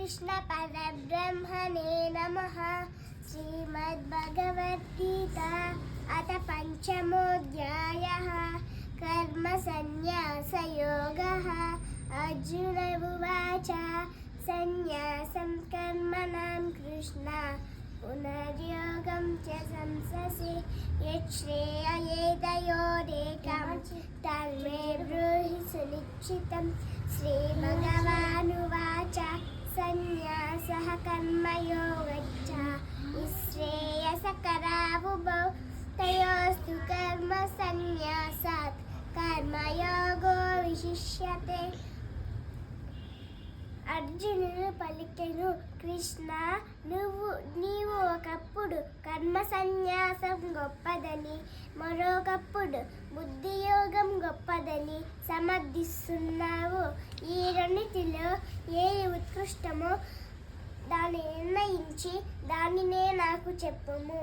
కృష్ణ పరబ్రహ్మణే నమః. శ్రీమద్భగవద్గీత అథ పంచమోऽధ్యాయः. కర్మ సన్యాసయోగः. అర్జున ఉవాచ సన్యాసం కర్మణాం కృష్ణ పునర్యోగం చ సంససి యచ్ఛ్రేయయేతయోరేకం తన్మే బ్రూహి సునిశ్చితం. శ్రీభగవానువాచ సన్యాసః కర్మయోగశ్చ నిశ్రేయసకరావుభౌ తయోస్తు కర్మ సన్యాసాత్ కర్మయోగో విశిష్యతే. అర్జునుడు పలికెను, కృష్ణ, నీవు ఒకప్పుడు కర్మ సన్యాసం గొప్పదని, మరొకప్పుడు బుద్ధియోగం గొప్పదని సమర్థిస్తున్నావు. ఈ రెండిటిలో ఏది ఉత్కృష్టమో దాన్ని నిర్ణయించి దానినే నాకు చెప్పుము.